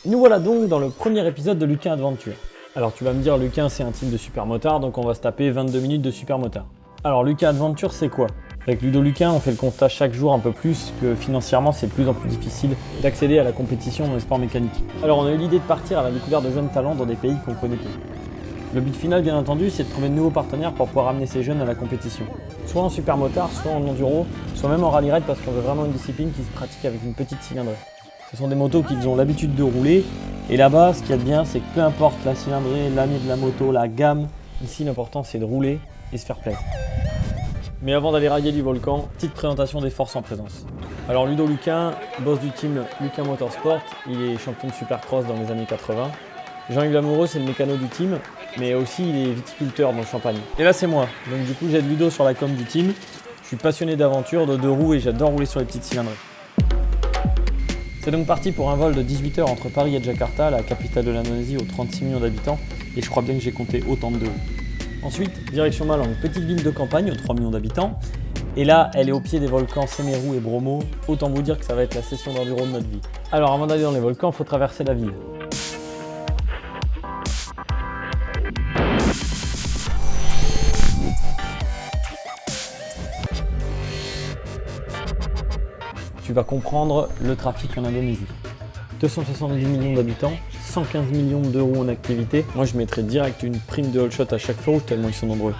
Nous voilà donc dans le premier épisode de Luquin Adventure. Alors tu vas me dire, Luquin c'est un team de super motards, donc on va se taper 22 minutes de super motard. Alors Luquin Adventure c'est quoi? Avec Ludo Luquin, on fait le constat chaque jour un peu plus que financièrement c'est de plus en plus difficile d'accéder à la compétition dans les sports mécaniques. Alors on a eu l'idée de partir à la découverte de jeunes talents dans des pays qu'on connaît peu. Le but final bien entendu c'est de trouver de nouveaux partenaires pour pouvoir amener ces jeunes à la compétition. Soit en super motard, soit en enduro, soit même en rallye raid parce qu'on veut vraiment une discipline qui se pratique avec une petite cylindrée. Ce sont des motos qu'ils ont l'habitude de rouler et là-bas ce qu'il y a de bien c'est que peu importe la cylindrée, l'année de la moto, la gamme, ici l'important c'est de rouler et se faire plaisir. Mais avant d'aller railler du volcan, petite présentation des forces en présence. Alors Ludo Luquin, boss du team Luquin Motorsport, il est champion de Supercross dans les années 80. Jean-Yves Lamoureux c'est le mécano du team, mais aussi il est viticulteur dans le Champagne. Et là c'est moi, donc du coup j'aide Ludo sur la com du team. Je suis passionné d'aventure, de deux roues et j'adore rouler sur les petites cylindrées. C'est donc parti pour un vol de 18 heures entre Paris et Jakarta, la capitale de l'Indonésie aux 36 millions d'habitants, et je crois bien que j'ai compté autant de deux roues. Ensuite, direction Malang, petite ville de campagne aux 3 millions d'habitants, et là elle est au pied des volcans Semeru et Bromo, autant vous dire que ça va être la session d'enduro de notre vie. Alors avant d'aller dans les volcans, il faut traverser la ville. Tu vas comprendre le trafic en Indonésie. 270 millions d'habitants, 115 millions d'euros en activité. Moi je mettrais direct une prime de all shot à chaque fois tellement ils sont nombreux.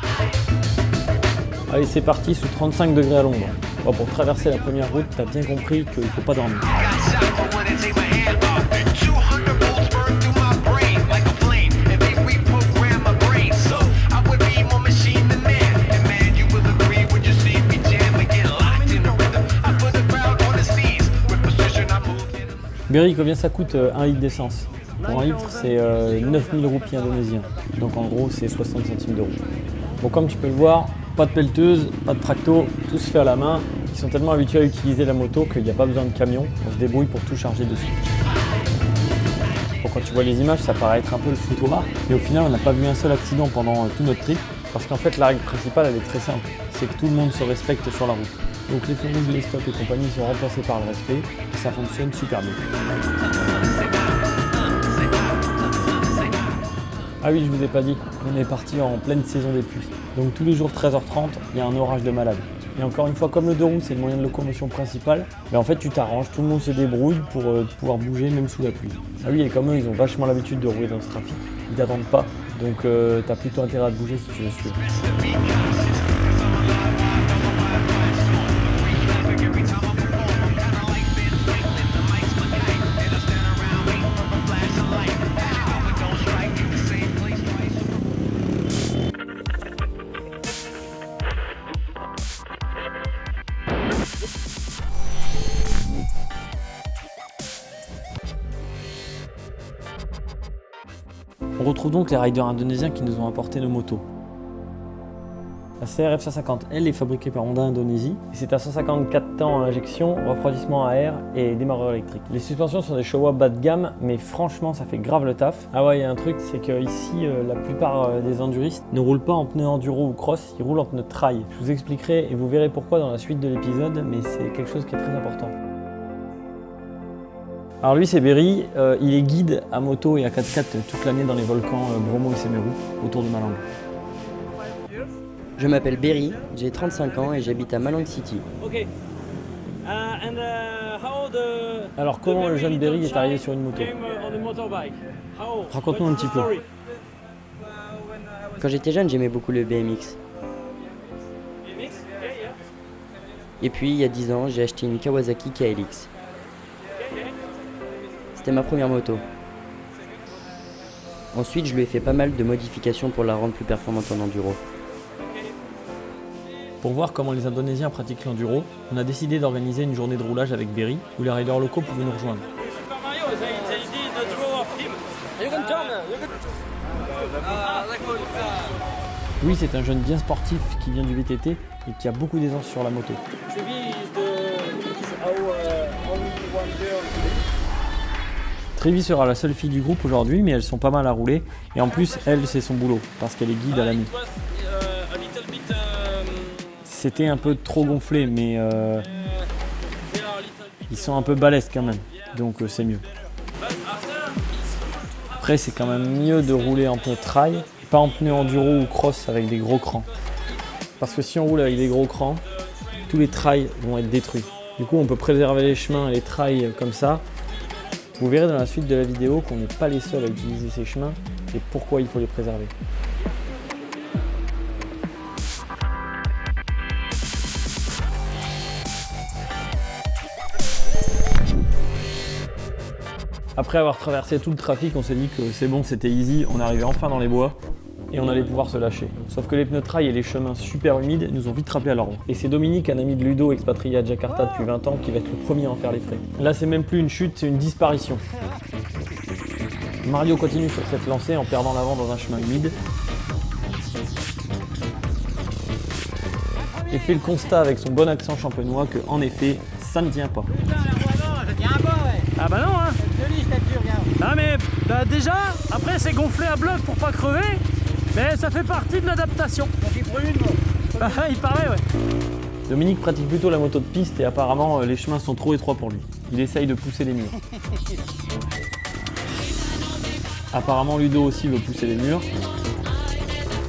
Allez c'est parti sous 35 degrés à l'ombre. Bon, pour traverser la première route, t'as bien compris qu'il ne faut pas dormir. Berry, combien ça coûte 1 litre d'essence? Pour 1 litre, c'est 9000 roupies indonésiens. Donc en gros, c'est 60 centimes d'euros. Bon, comme tu peux le voir, pas de pelleteuse, pas de tracto, tout se fait à la main. Ils sont tellement habitués à utiliser la moto qu'il n'y a pas besoin de camion. On se débrouille pour tout charger dessus. Bon, quand tu vois les images, ça paraît être un peu le foutoir. Mais au final, on n'a pas vu un seul accident pendant tout notre trip. Parce qu'en fait, la règle principale, elle est très simple. C'est que tout le monde se respecte sur la route. Donc les feux rouges, les stops et compagnie sont remplacés par le respect et ça fonctionne super bien. Ah oui, je vous ai pas dit, on est parti en pleine saison des pluies. Donc tous les jours 13h30, il y a un orage de malade. Et encore une fois, comme le deux roues, c'est le moyen de locomotion principal, mais en fait tu t'arranges, tout le monde se débrouille pour pouvoir bouger même sous la pluie. Ah oui, et comme eux, ils ont vachement l'habitude de rouler dans ce trafic, ils t'attendent pas, donc t'as plutôt intérêt à te bouger si tu veux suivre. On retrouve donc les riders indonésiens qui nous ont apporté nos motos. La CRF 150, elle, est fabriquée par Honda Indonésie et c'est à 154 temps à injection, refroidissement à air et démarreur électrique. Les suspensions sont des Showa bas de gamme, mais franchement ça fait grave le taf. Ah ouais, il y a un truc, c'est qu'ici la plupart des enduristes ne roulent pas en pneus enduro ou cross, ils roulent en pneus trail. Je vous expliquerai et vous verrez pourquoi dans la suite de l'épisode, mais c'est quelque chose qui est très important. Alors lui c'est Berry, il est guide à moto et à 4x4 toute l'année dans les volcans Bromo et Semeru autour de Malang. Je m'appelle Berry, j'ai 35 ans et j'habite à Malang City. Alors comment le jeune Berry est arrivé sur une moto? Raconte-nous un petit peu. Quand j'étais jeune, j'aimais beaucoup le BMX. Et puis il y a 10 ans, j'ai acheté une Kawasaki KLX. C'était ma première moto. Ensuite, je lui ai fait pas mal de modifications pour la rendre plus performante en enduro. Pour voir comment les Indonésiens pratiquent l'enduro, on a décidé d'organiser une journée de roulage avec Berry où les riders locaux pouvaient nous rejoindre. Louis c'est un jeune bien sportif qui vient du VTT et qui a beaucoup d'aisance sur la moto. Trevi sera la seule fille du groupe aujourd'hui, mais elles sont pas mal à rouler. Et en plus, elle, c'est son boulot, parce qu'elle est guide à la nuit. C'était un peu trop gonflé, mais ils sont un peu balèzes quand même, donc c'est mieux. Après, c'est quand même mieux de rouler en pneu trail, pas en pneu enduro ou cross avec des gros crans. Parce que si on roule avec des gros crans, tous les trails vont être détruits. Du coup, on peut préserver les chemins et les trails comme ça. Vous verrez dans la suite de la vidéo qu'on n'est pas les seuls à utiliser ces chemins et pourquoi il faut les préserver. Après avoir traversé tout le trafic, on s'est dit que c'est bon, c'était easy, on arrivait enfin dans les bois et on allait pouvoir se lâcher. Sauf que les pneus trail et les chemins super humides nous ont vite rappelé à l'ordre. Et c'est Dominique, un ami de Ludo expatrié à Jakarta depuis 20 ans, qui va être le premier à en faire les frais. Là, c'est même plus une chute, c'est une disparition. Mario continue sur cette lancée en perdant l'avant dans un chemin humide. Et fait le constat avec son bon accent champenois que, en effet, ça ne tient pas. Ah bah non hein. Ah mais bah déjà, après c'est gonflé à bloc pour pas crever, mais ça fait partie de l'adaptation. Ah, il paraît ouais. Dominique pratique plutôt la moto de piste et apparemment les chemins sont trop étroits pour lui. Il essaye de pousser les murs. Apparemment Ludo aussi veut pousser les murs.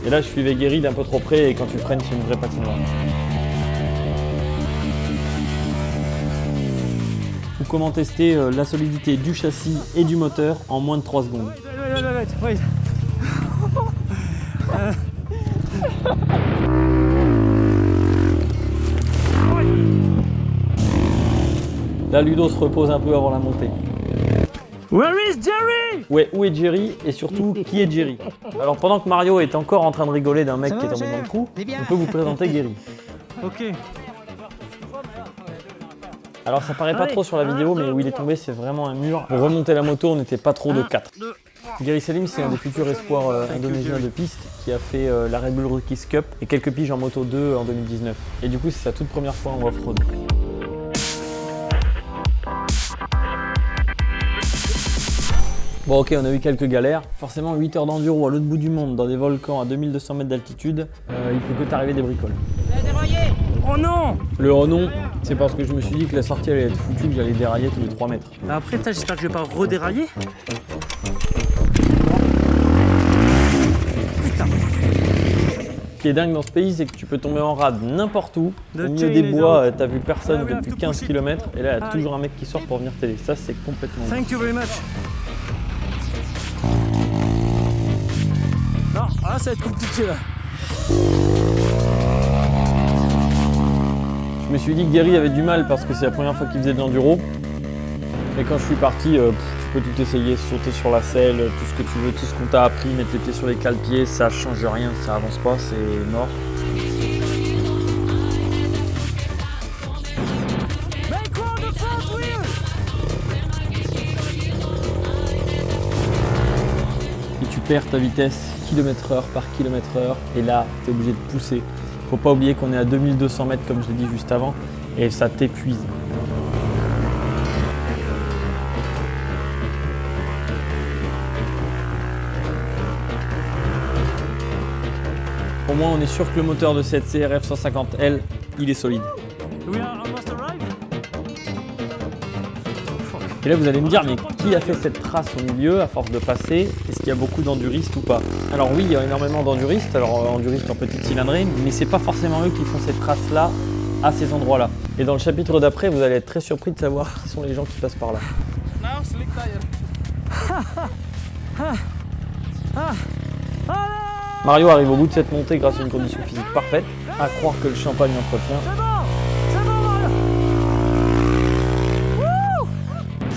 Et là je suivais Guéry d'un peu trop près et quand tu freines c'est une vraie patinoire. Ou comment tester la solidité du châssis et du moteur en moins de 3 secondes. Là Ludo se repose un peu avant la montée. Where is Jerry? Ouais, où est Jerry et surtout qui est Jerry? Alors pendant que Mario est encore en train de rigoler d'un mec qui est tombé dans le trou, on peut vous présenter Guéry. Ok. Alors ça paraît pas trop sur la vidéo, mais où il est tombé c'est vraiment un mur. Pour remonter la moto on n'était pas trop de 4. Guéry Selim c'est un des futurs espoirs indonésiens de piste qui a fait la Red Bull Rookies Cup et quelques piges en moto 2 en 2019. Et du coup c'est sa toute première fois en off-road. Bon ok, on a eu quelques galères. Forcément 8 heures d'enduro à l'autre bout du monde dans des volcans à 2200 mètres d'altitude, il peut que t'arriver des bricoles. Oh non! Le oh non, c'est parce que je me suis dit que la sortie allait être foutue, que j'allais dérailler tous les 3 mètres. Après j'espère que je vais pas redérailler. Putain. Ce qui est dingue dans ce pays, c'est que tu peux tomber en rade n'importe où. Au milieu des bois, t'as vu personne depuis 15 km et là il y a toujours un mec qui sort pour venir t'aider. Ça c'est complètement Thank you very much. Non, ah ça va être compliqué là. Je me suis dit que Guéry avait du mal parce que c'est la première fois qu'il faisait de l'enduro. Et quand je suis parti, tu peux tout essayer, sauter sur la selle, tout ce que tu veux, tout ce qu'on t'a appris, mettre les pieds sur les cale-pieds, ça change rien, ça avance pas, c'est mort. Et tu perds ta vitesse km/h par km/h et là, tu es obligé de pousser. Faut pas oublier qu'on est à 2200 mètres comme je l'ai dit juste avant et ça t'épuise. Au moins on est sûr que le moteur de cette CRF 150L, il est solide. Et là vous allez me dire, mais qui a fait cette trace au milieu à force de passer? Est-ce qu'il y a beaucoup d'enduristes ou pas? Alors oui, il y a énormément d'enduristes, alors enduristes en petite cylindrée, mais c'est pas forcément eux qui font cette trace-là à ces endroits-là. Et dans le chapitre d'après, vous allez être très surpris de savoir qui sont les gens qui passent par là. Mario arrive au bout de cette montée grâce à une condition physique parfaite, à croire que le champagne entretient.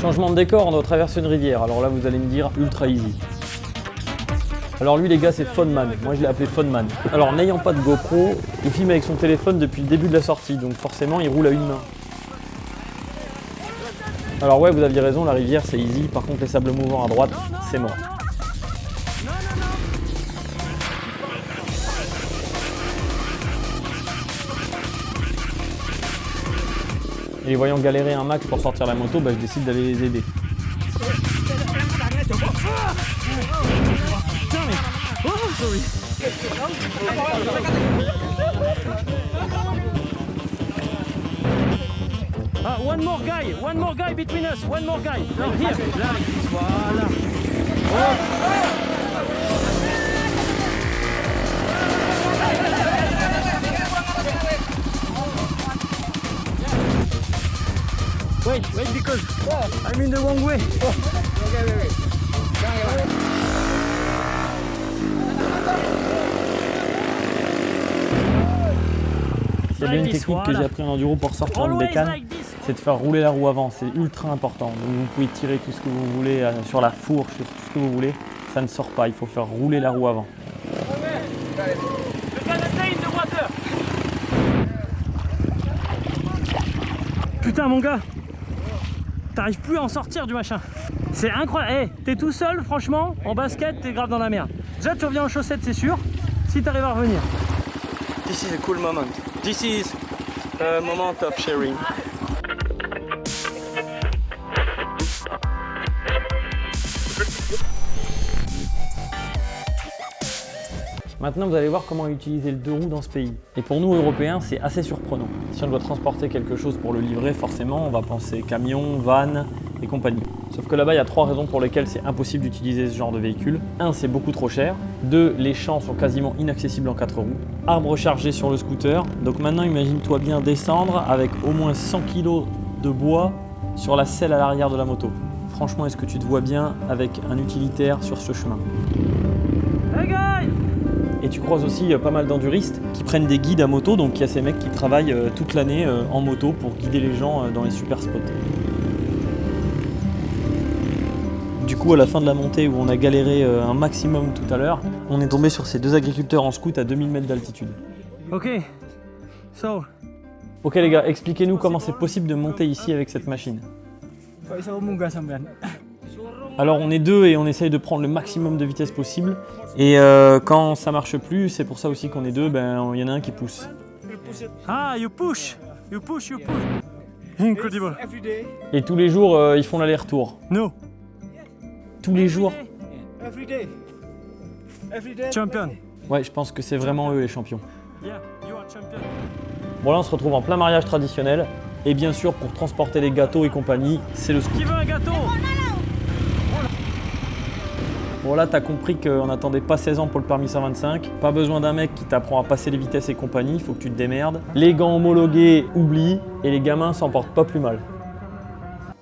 Changement de décor, on doit traverser une rivière. Alors là, vous allez me dire ultra easy. Alors lui, les gars, c'est Funman. Moi, je l'ai appelé Funman. Alors, n'ayant pas de GoPro, il filme avec son téléphone depuis le début de la sortie. Donc forcément, il roule à une main. Alors ouais, vous aviez raison, la rivière, c'est easy. Par contre, les sables mouvants à droite, c'est mort. Et les voyant galérer un max pour sortir la moto, bah, je décide d'aller les aider. One more guy between us, one more guy. No, here. Voilà. Wait, because I'm in the wrong way. S'il y a bien une technique que j'ai appris en enduro pour sortir une bécane, c'est de faire rouler la roue avant, c'est ultra important. Donc vous pouvez tirer tout ce que vous voulez sur la fourche, sur tout ce que vous voulez, ça ne sort pas, il faut faire rouler la roue avant. Putain mon gars, t'arrives plus à en sortir du machin. C'est incroyable. Hey, t'es tout seul franchement, en basket t'es grave dans la merde. Déjà tu reviens en chaussettes c'est sûr, si t'arrives à revenir. This is a cool moment. This is a moment of sharing. Maintenant, vous allez voir comment utiliser le deux roues dans ce pays. Et pour nous, Européens, c'est assez surprenant. Si on doit transporter quelque chose pour le livrer, forcément, on va penser camion, van et compagnie. Sauf que là-bas, il y a 3 raisons pour lesquelles c'est impossible d'utiliser ce genre de véhicule. 1, c'est beaucoup trop cher. 2, les champs sont quasiment inaccessibles en 4 roues. Arbre chargé sur le scooter. Donc maintenant, imagine-toi bien descendre avec au moins 100 kg de bois sur la selle à l'arrière de la moto. Franchement, est-ce que tu te vois bien avec un utilitaire sur ce chemin? Hey guys! Et tu croises aussi pas mal d'enduristes qui prennent des guides à moto, donc il y a ces mecs qui travaillent toute l'année en moto pour guider les gens dans les super spots. Du coup, à la fin de la montée où on a galéré un maximum tout à l'heure, on est tombé sur ces 2 agriculteurs en scout à 2000 mètres d'altitude. Ok, so. Ok les gars, expliquez-nous comment c'est possible de monter ici avec cette machine. Alors on est 2 et on essaye de prendre le maximum de vitesse possible. Et quand ça marche plus, c'est pour ça aussi qu'on est 2, ben il y en a un qui pousse. Ah, you push. Incredible. Et tous les jours, ils font l'aller-retour. No. Tous les jours. Champion. Ouais, je pense que c'est vraiment eux les champions. Yeah, you are champion. Bon là on se retrouve en plein mariage traditionnel. Et bien sûr pour transporter les gâteaux et compagnie, c'est le scoot. Qui veut un gâteau? Bon là t'as compris qu'on n'attendait pas 16 ans pour le permis 125. Pas besoin d'un mec qui t'apprend à passer les vitesses et compagnie, il faut que tu te démerdes. Les gants homologués, oublie, et les gamins s'en portent pas plus mal.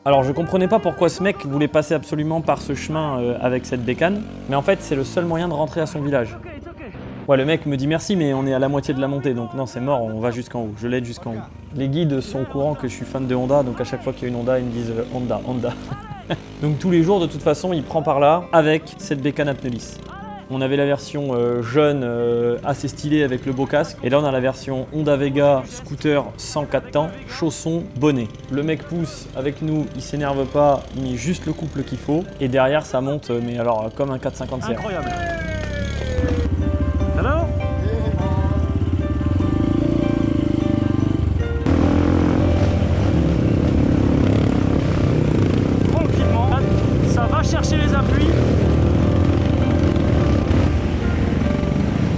Alors je comprenais pas pourquoi ce mec voulait passer absolument par ce chemin avec cette bécane, mais en fait c'est le seul moyen de rentrer à son village. Ouais, le mec me dit merci, mais on est à la moitié de la montée, donc non, c'est mort, on va jusqu'en haut, je l'aide jusqu'en haut. Les guides sont au courant que je suis fan de Honda, donc à chaque fois qu'il y a une Honda, ils me disent Honda, Honda. Donc tous les jours, de toute façon, il prend par là avec cette bécane à pneus lisses. On avait la version jeune, assez stylée avec le beau casque, et là on a la version Honda Vega, scooter 104 temps, chaussons, bonnet. Le mec pousse avec nous, il s'énerve pas, il met juste le couple qu'il faut, et derrière ça monte, mais alors comme un 450 CR. Incroyable. Hello? Tranquillement, ça va chercher les appuis.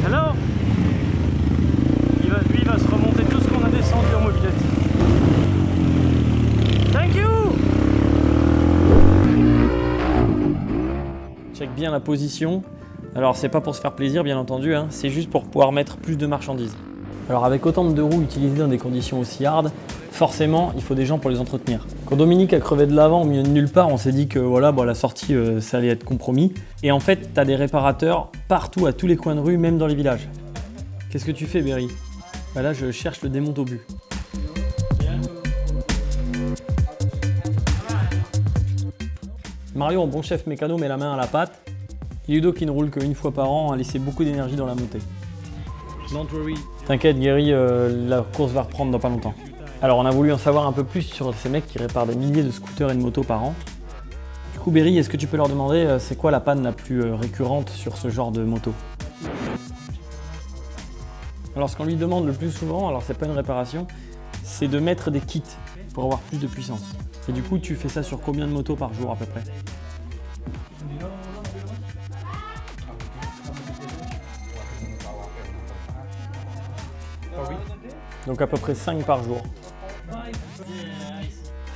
Hello? Lui, il va se remonter tout ce qu'on a descendu en mobilette. Thank you! Check bien la position. Alors c'est pas pour se faire plaisir bien entendu, hein, c'est juste pour pouvoir mettre plus de marchandises. Alors avec autant de deux roues utilisées dans des conditions aussi hard, forcément il faut des gens pour les entretenir. Quand Dominique a crevé de l'avant au milieu de nulle part, on s'est dit que voilà, bon, la sortie ça allait être compromis. Et en fait tu as des réparateurs partout à tous les coins de rue, même dans les villages. Qu'est-ce que tu fais Berry? Bah là je cherche le démonte obus. Mario en bon chef mécano met la main à la pâte. Et Ludo qui ne roule qu'une fois par an a laissé beaucoup d'énergie dans la montée. T'inquiète Gary, la course va reprendre dans pas longtemps. Alors on a voulu en savoir un peu plus sur ces mecs qui réparent des milliers de scooters et de motos par an. Du coup Berry, est-ce que tu peux leur demander c'est quoi la panne la plus récurrente sur ce genre de moto? Alors ce qu'on lui demande le plus souvent, alors c'est pas une réparation, c'est de mettre des kits pour avoir plus de puissance. Et du coup tu fais ça sur combien de motos par jour à peu près? Donc à peu près 5 par jour.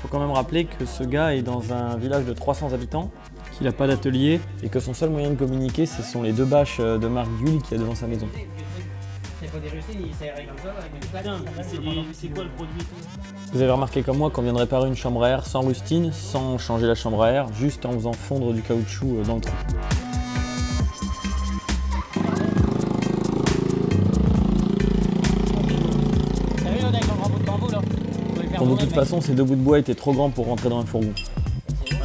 Faut quand même rappeler que ce gars est dans un village de 300 habitants, qu'il n'a pas d'atelier et que son seul moyen de communiquer, ce sont les 2 bâches de marque d'huile qu'il y a devant sa maison. C'est quoi le produit? Vous avez remarqué comme moi qu'on vient de réparer une chambre à air sans rustine, sans changer la chambre à air, juste en faisant fondre du caoutchouc dans le trou. Bon, de toute façon, ces 2 bouts de bois étaient trop grands pour rentrer dans un fourgon. Ouais,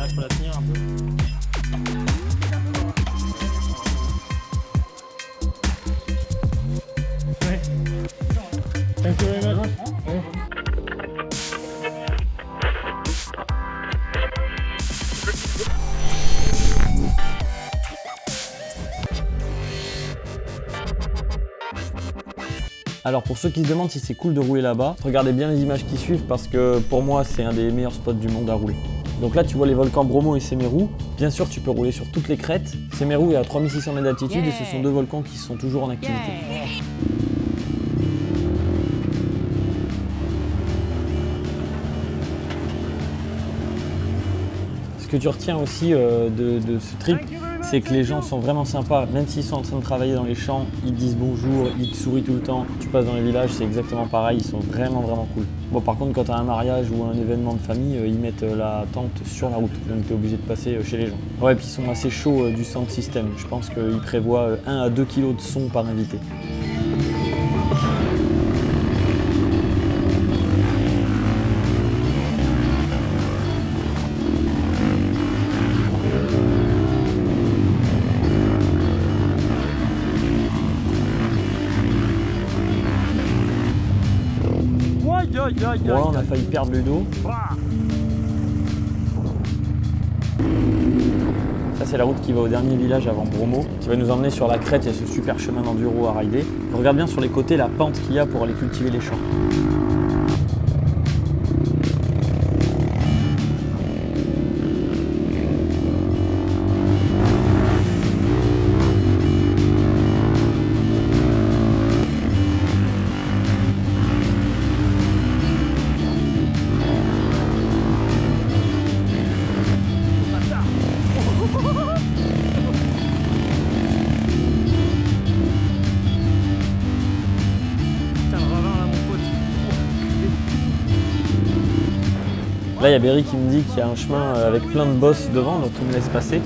je peux la tenir un peu. Ouais. Thank you very much. Ouais. Alors pour ceux qui se demandent si c'est cool de rouler là-bas, regardez bien les images qui suivent parce que pour moi c'est un des meilleurs spots du monde à rouler. Donc là tu vois les volcans Bromo et Semeru. Bien sûr tu peux rouler sur toutes les crêtes. Semeru est à 3600 mètres d'altitude et ce sont 2 volcans qui sont toujours en activité. Ce que tu retiens aussi de ce trip, c'est que les gens sont vraiment sympas, même s'ils sont en train de travailler dans les champs, ils te disent bonjour, ils te sourient tout le temps. Tu passes dans les villages, c'est exactement pareil, ils sont vraiment cool. Bon par contre quand tu as un mariage ou un événement de famille, ils mettent la tente sur la route, donc tu es obligé de passer chez les gens. Ouais, et puis ils sont assez chauds du sound system, je pense qu'ils prévoient 1 à 2 kg de son par invité. Bon là on a failli perdre Ludo. Ça c'est la route qui va au dernier village avant Bromo, qui va nous emmener sur la crête, il y a ce super chemin d'enduro à rider. Regarde bien sur les côtés la pente qu'il y a pour aller cultiver les champs. Là, il y a Berry qui me dit qu'il y a un chemin avec plein de bosses devant, donc il me laisse passer.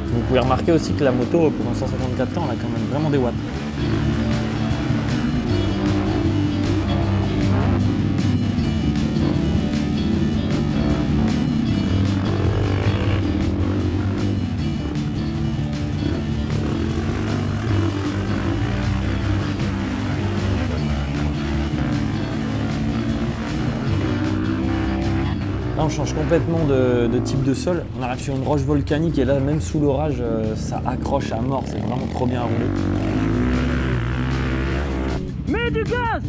Vous pouvez remarquer aussi que la moto, pour un 154 temps, elle a quand même vraiment des watts. Là, on change complètement de type de sol. On arrive sur une roche volcanique et là, même sous l'orage, ça accroche à mort. C'est vraiment trop bien à rouler. Mets du gaz!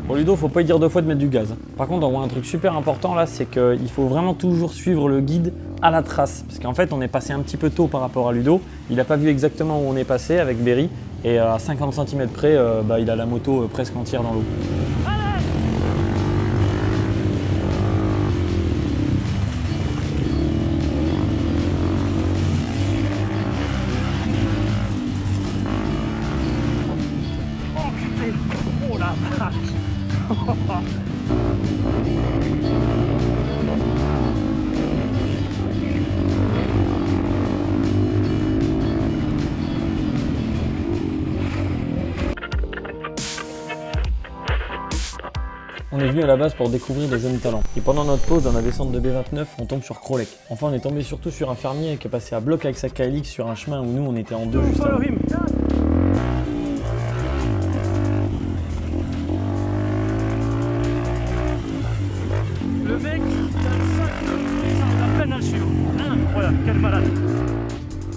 Pour Ludo, faut pas y dire 2 fois de mettre du gaz. Par contre, on voit un truc super important là, c'est qu'il faut vraiment toujours suivre le guide à la trace. Parce qu'en fait, on est passé un petit peu tôt par rapport à Ludo. Il n'a pas vu exactement où on est passé avec Berry. Et à 50 cm près, il a la moto presque entière dans l'eau. Oh la vache! On est venu à la base pour découvrir des jeunes talents. Et pendant notre pause dans la descente de B29, on tombe sur Krolek. Enfin, on est tombé surtout sur un fermier qui est passé à bloc avec sa KLX sur un chemin où nous on était en 2 juste avant. Le mec, il a le sac, il arrive à peine à le suivre. Incroyable, quel malade!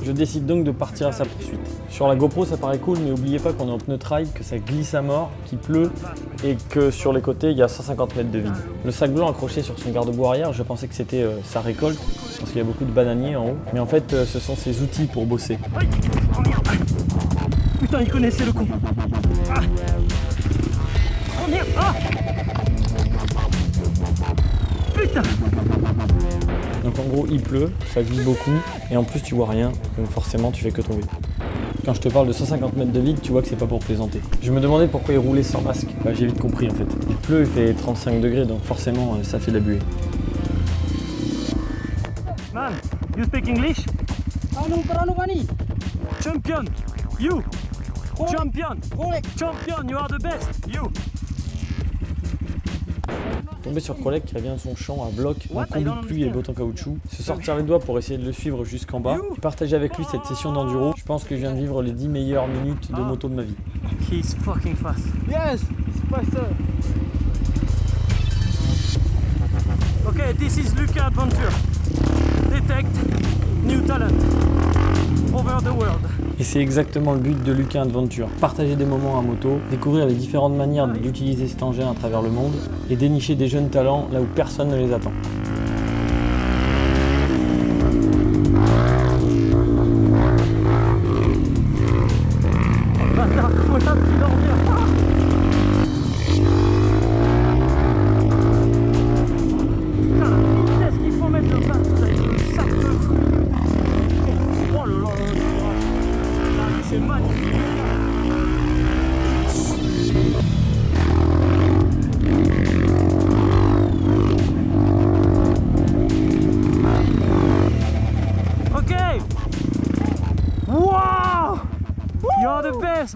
Je décide donc de partir à sa poursuite. Sur la GoPro ça paraît cool, mais n'oubliez pas qu'on est en pneu trail, que ça glisse à mort, qu'il pleut et que sur les côtés il y a 150 mètres de vide. Le sac blanc accroché sur son garde-boue arrière, je pensais que c'était sa récolte, parce qu'il y a beaucoup de bananiers en haut. Mais en fait ce sont ses outils pour bosser. Aïe. Oh merde! Putain, il connaissait le con! Ah. Oh merde! Ah. putain! Donc en gros il pleut, ça glisse beaucoup et en plus tu vois rien, donc forcément tu fais que tomber. Quand je te parle de 150 mètres de vide, tu vois que c'est pas pour plaisanter. Je me demandais pourquoi il roulait sans masque. Bah, j'ai vite compris en fait. Il pleut, il fait 35 degrés, donc forcément ça fait de la buée. Man, you speak English? Champion, you! Champion! Champion, you are the best! You! Tomber sur Krolek qui revient de son champ à bloc, en combi de pluie et bottes en caoutchouc, se sortir les doigts pour essayer de le suivre jusqu'en bas, et partager avec lui cette session d'enduro, je pense que je viens de vivre les 10 meilleures minutes de moto de ma vie. He's fucking fast. Yes, it's faster. Okay, this is Lucas Adventure. Detect new talent over the world. Et c'est exactement le but de Lucas Adventure, partager des moments à moto, découvrir les différentes manières d'utiliser cet engin à travers le monde et dénicher des jeunes talents là où personne ne les attend.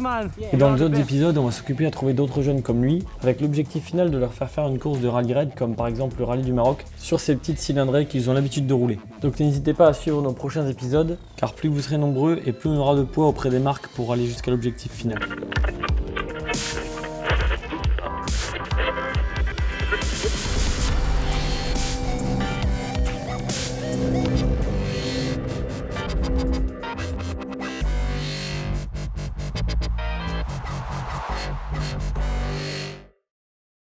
Man. Et dans les autres épisodes, on va s'occuper à trouver d'autres jeunes comme lui, avec l'objectif final de leur faire faire une course de rallye raid, comme par exemple le rallye du Maroc, sur ces petites cylindrées qu'ils ont l'habitude de rouler. Donc n'hésitez pas à suivre nos prochains épisodes, car plus vous serez nombreux et plus on aura de poids auprès des marques pour aller jusqu'à l'objectif final.